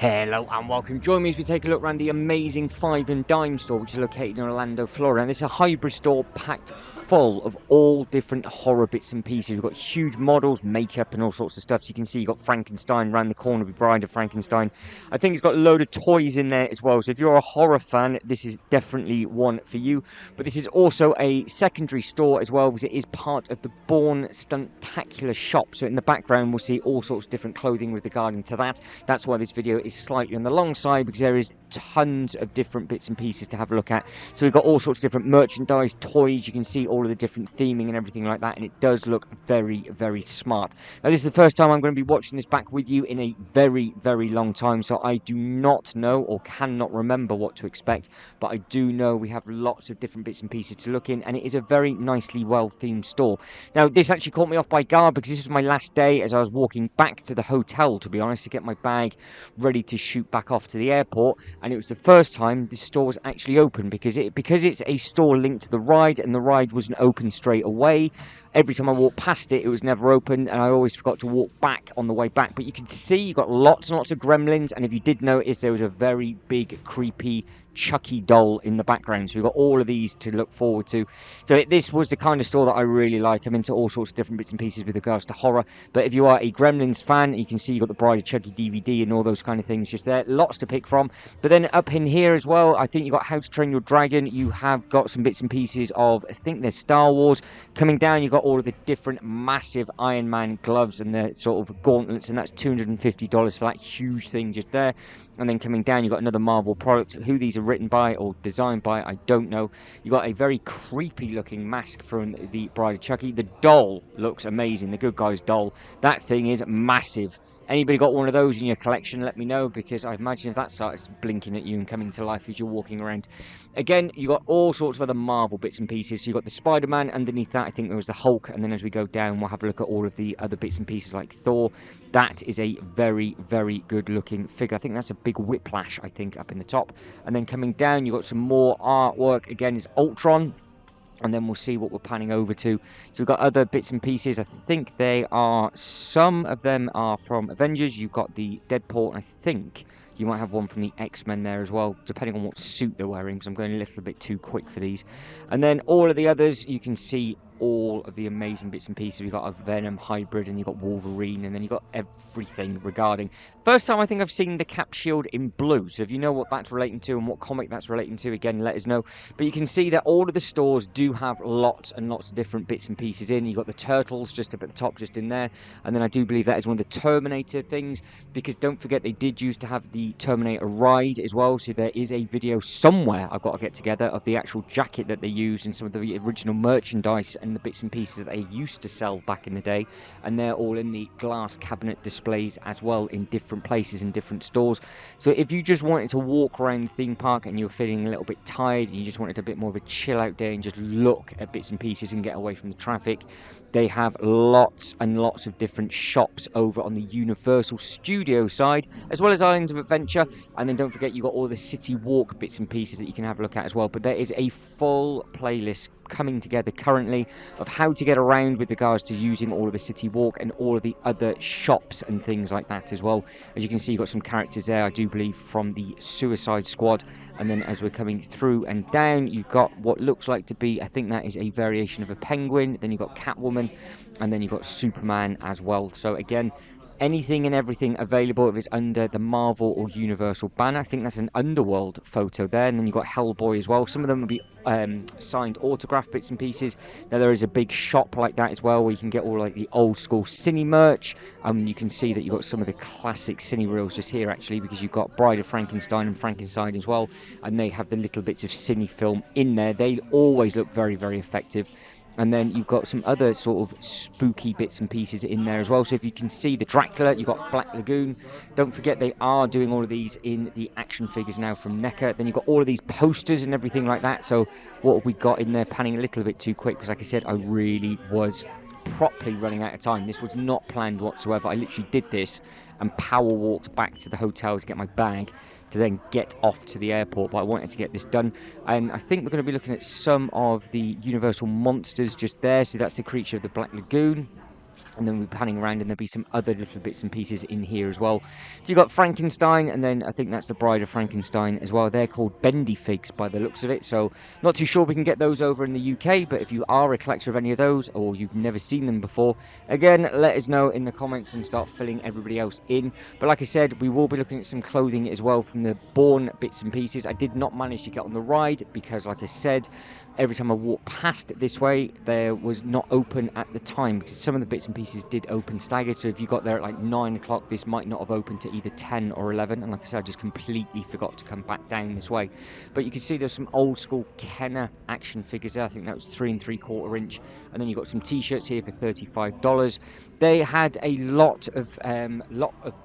Hello and welcome. Join me as we take a look around the amazing Five and Dime store, which is located in Orlando, Florida. And this is a hybrid store packed full of all different horror bits and pieces. We've got huge models, makeup and all sorts of stuff. So you can see you've got Frankenstein around the corner with Bride of Frankenstein. I think it's got a load of toys in there as well. So if you're a horror fan, this is definitely one for you. But this is also a secondary store as well, because it is part of the Bourne Stuntacular shop. So in the background, we'll see all sorts of different clothing with regarding to that. That's why this video is slightly on the long side, because there is tons of different bits and pieces to have a look at. So we've got all sorts of different merchandise, toys. You can see all of the different theming and everything like that, and it does look very, very smart. Now, this is the first time I'm going to be watching this back with you in a very, very long time, so I do not know or cannot remember what to expect, but I do know we have lots of different bits and pieces to look in, and it is a very nicely well-themed store. Now, this actually caught me off by guard, because this was my last day as I was walking back to the hotel, to be honest, to get my bag ready to shoot back off to the airport, and it was the first time this store was actually open, because it's a store linked to the ride, and the ride wasn't open straight away. Every time I walked past it, it was never open, and I always forgot to walk back on the way back. But you can see you've got lots and lots of gremlins, and if you did notice, there was a very big, creepy Chucky doll in the background. So we've got all of these to look forward to. So this was the kind of store that I really like. I'm into all sorts of different bits and pieces with regards to horror. But if you are a Gremlins fan, you can see you've got the Bride of Chucky DVD and all those kind of things just there. Lots to pick from. But then up in here as well, I think you've got How to Train Your Dragon. You have got some bits and pieces of, I think there's Star Wars. Coming down, you've got all of the different massive Iron Man gloves and the sort of gauntlets, and that's $250 for that huge thing just there. And then coming down, you've got another Marvel product. Who these are written by or designed by, I don't know. You've got a very creepy looking mask from the Bride of Chucky. The doll looks amazing, the good guy's doll. That thing is massive. Anybody got one of those in your collection, let me know, because I imagine if that starts blinking at you and coming to life as you're walking around. Again, you got all sorts of other Marvel bits and pieces. So you've got the Spider-Man, underneath that I think there was the Hulk, and then as we go down we'll have a look at all of the other bits and pieces like Thor. That is a very, very good looking figure. I think that's a big Whiplash, I think, up in the top. And then coming down, you've got some more artwork. Again, it's Ultron. And then we'll see what we're panning over to. So we've got other bits and pieces. I think some of them are from Avengers. You've got the Deadpool, I think you might have one from the X-Men there as well, depending on what suit they're wearing, because I'm going a little bit too quick for these. And then all of the others, you can see all of the amazing bits and pieces. We've got a Venom hybrid, and you've got Wolverine, and then you've got everything regarding. First time I think I've seen the Cap Shield in blue, so if you know what that's relating to and what comic that's relating to, again, let us know. But you can see that all of the stores do have lots and lots of different bits and pieces in. You've got the Turtles just up at the top, just in there, and then I do believe that is one of the Terminator things, because don't forget they did used to have the Terminator ride as well, so there is a video somewhere I've got to get together of the actual jacket that they used and some of the original merchandise and the bits and pieces that they used to sell back in the day, and they're all in the glass cabinet displays as well in different places in different stores. So if you just wanted to walk around the theme park and you're feeling a little bit tired and you just wanted a bit more of a chill out day and just look at bits and pieces and get away from the traffic, they have lots and lots of different shops over on the Universal Studio side, as well as Islands of Adventure. And then don't forget, you've got all the City Walk bits and pieces that you can have a look at as well. But there is a full playlist coming together currently of how to get around with regards to using all of the City Walk and all of the other shops and things like that as well. As you can see, you've got some characters there, I do believe, from the Suicide Squad. And then as we're coming through and down, you've got what looks like to be, I think that is a variation of a penguin. Then you've got Catwoman, and then you've got Superman as well. So again, anything and everything available if it's under the Marvel or Universal banner. I think that's an Underworld photo there, and then you've got Hellboy as well. Some of them will be signed autograph bits and pieces. Now there is a big shop like that as well, where you can get all like the old school cine merch. You can see that you've got some of the classic cine reels just here actually, because you've got Bride of Frankenstein and Frankenstein as well, and they have the little bits of cine film in there. They always look very, very effective. And then you've got some other sort of spooky bits and pieces in there as well. So if you can see the Dracula, you've got Black Lagoon. Don't forget, they are doing all of these in the action figures now from NECA. Then you've got all of these posters and everything like that. So what have we got in there? Panning a little bit too quick, because like I said, I really was properly running out of time. This was not planned whatsoever. I literally did this and power walked back to the hotel to get my bag, to then get off to the airport, but I wanted to get this done. And I think we're going to be looking at some of the Universal monsters just there. So that's the creature of the Black Lagoon. and then we'll be panning around and there'll be some other little bits and pieces in here as well. So you've got Frankenstein, and then I think that's the Bride of Frankenstein as well. They're called bendy figs by the looks of it, so not too sure we can get those over in the UK, but if you are a collector of any of those or you've never seen them before, again, let us know in the comments and start filling everybody else in. But like I said, we will be looking at some clothing as well from the Bourne bits and pieces. I did not manage to get on the ride because, like I said, every time I walked past this way, there was not open at the time, because some of the bits and pieces did open staggered. So if you got there at like 9 o'clock, this might not have opened to either 10 or 11. And like I said, I just completely forgot to come back down this way. But you can see there's some old school Kenner action figures there. I think that was 3 3/4 inch. And then you've got some t-shirts here for $35. They had a lot of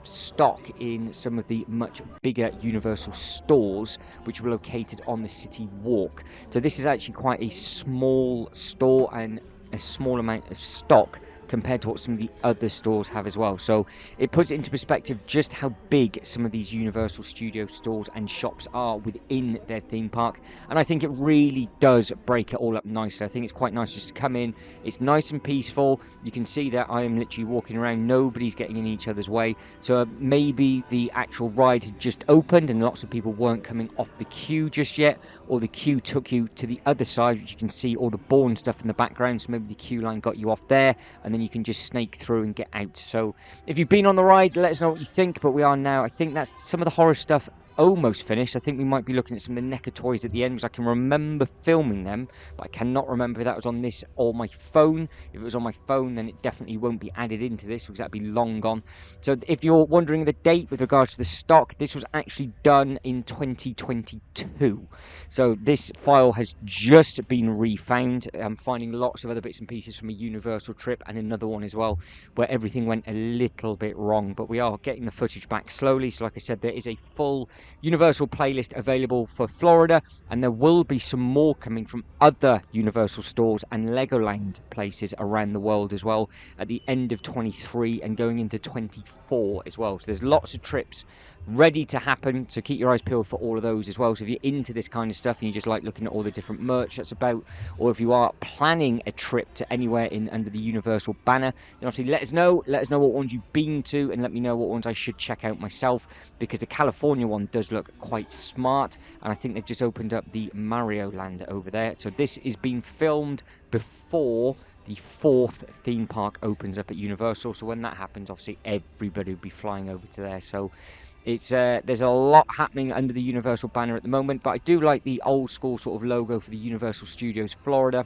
stock in some of the much bigger Universal stores, which were located on the City Walk. So this is actually quite a small store and a small amount of stock compared to what some of the other stores have as well. So it puts it into perspective just how big some of these Universal Studios stores and shops are within their theme park. And I think it really does break it all up nicely. I think it's quite nice just to come in. It's nice and peaceful. You can see that I am literally walking around. Nobody's getting in each other's way. So maybe the actual ride had just opened and lots of people weren't coming off the queue just yet, or the queue took you to the other side, which you can see all the Bourne stuff in the background. So maybe the queue line got you off there, and then you can just snake through and get out. So if you've been on the ride, let us know what you think. But we are now, I think that's some of the horror stuff almost finished. I think we might be looking at some of the NECA toys at the end, because I can remember filming them, but I cannot remember if that was on this or my phone. If it was on my phone, then it definitely won't be added into this, because that'd be long gone. So if you're wondering the date with regards to the stock, this was actually done in 2022. So this file has just been refound. I'm finding lots of other bits and pieces from a Universal trip and another one as well, where everything went a little bit wrong, but we are getting the footage back slowly. So like I said, there is a full Universal playlist available for Florida, and there will be some more coming from other Universal stores and Legoland places around the world as well at the end of 23 and going into 24 as well. So there's lots of trips ready to happen, so keep your eyes peeled for all of those as well. So if you're into this kind of stuff and you just like looking at all the different merch that's about, or if you are planning a trip to anywhere in under the Universal banner, then obviously let us know what ones you've been to, and let me know what ones I should check out myself, because the California one does look quite smart, and I think they've just opened up the Mario Land over there. So this is being filmed before the 4th theme park opens up at Universal. So when that happens, obviously everybody will be flying over to there. So it's there's a lot happening under the Universal banner at the moment, but I do like the old school sort of logo for the Universal Studios Florida.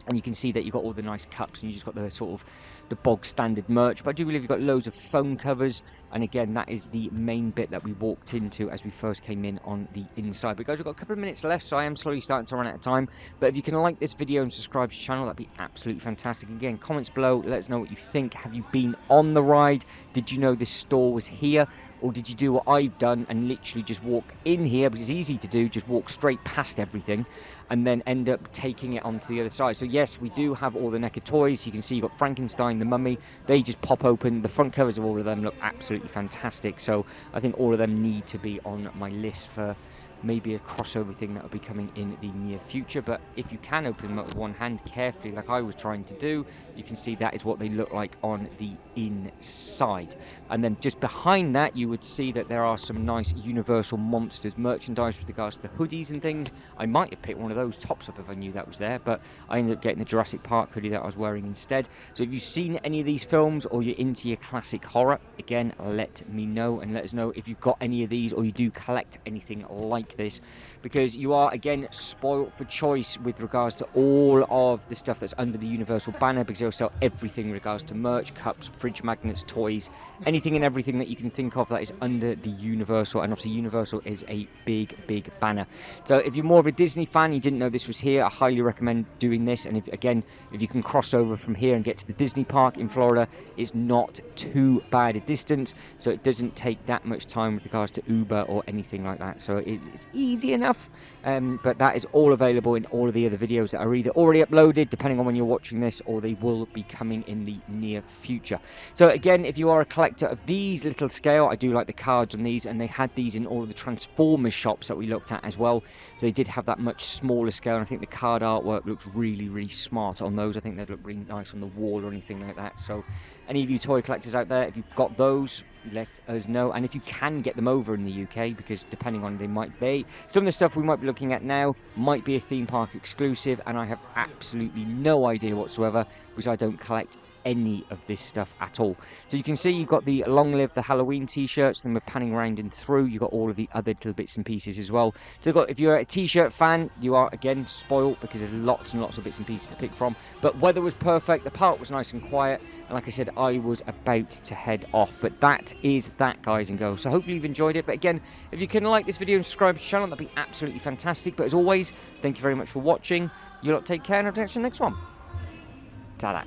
And you can see that you've got all the nice cups, and you just got the sort of the bog standard merch. But I do believe you've got loads of phone covers, and again, that is the main bit that we walked into as we first came in on the inside. But guys, we've got a couple of minutes left, so I am slowly starting to run out of time. But if you can like this video and subscribe to the channel, that'd be absolutely fantastic. Again, comments below, let us know what you think. Have you been on the ride? Did you know this store was here? Or did you do what I've done and literally just walk in here, because it's easy to do, just walk straight past everything and then end up taking it onto the other side? So yes, we do have all the NECA toys. You can see you've got Frankenstein, the Mummy. They just pop open. The front covers of all of them look absolutely fantastic. So I think all of them need to be on my list for maybe a crossover thing that will be coming in the near future. But if you can open them up with one hand carefully, like I was trying to do, you can see that is what they look like on the inside. And then just behind that, you would see that there are some nice Universal Monsters merchandise with regards to the hoodies and things. I might have picked one of those tops up if I knew that was there, but I ended up getting the Jurassic Park hoodie that I was wearing instead. So if you've seen any of these films, or you're into your classic horror, again, let me know, and let us know if you've got any of these, or you do collect anything like this, because you are again spoilt for choice with regards to all of the stuff that's under the Universal banner, because they'll sell everything in regards to merch, cups, fridge magnets, toys, anything and everything that you can think of that is under the Universal. And obviously Universal is a big banner. So if you're more of a Disney fan, you didn't know this was here, I highly recommend doing this. And if you can cross over from here and get to the Disney park in Florida, it's not too bad a distance, so it doesn't take that much time with regards to Uber or anything like that. So it's It's easy enough, but that is all available in all of the other videos that are either already uploaded, depending on when you're watching this, or they will be coming in the near future. So again, if you are a collector of these little scale, I do like the cards on these, and they had these in all of the Transformers shops that we looked at as well. So they did have that much smaller scale, and I think the card artwork looks really, really smart on those. I think they'd look really nice on the wall or anything like that. So any of you toy collectors out there, if you've got those, let us know. And if you can get them over in the UK, because depending on they might be, some of the stuff we might be looking at now might be a theme park exclusive, and I have absolutely no idea whatsoever, because I don't collect any of this stuff at all. So you can see you've got the Long Live the Halloween t-shirts, then we're panning around and through, you've got all of the other little bits and pieces as well. So if you're a t-shirt fan, you are again spoiled, because there's lots and lots of bits and pieces to pick from. But weather was perfect, the park was nice and quiet, and like I said, I was about to head off. But that is that, guys and girls. So hopefully you've enjoyed it. But again, if you can like this video and subscribe to the channel, that'd be absolutely fantastic. But as always, thank you very much for watching. You lot take care, and I'll catch you in the next one. Ta-da.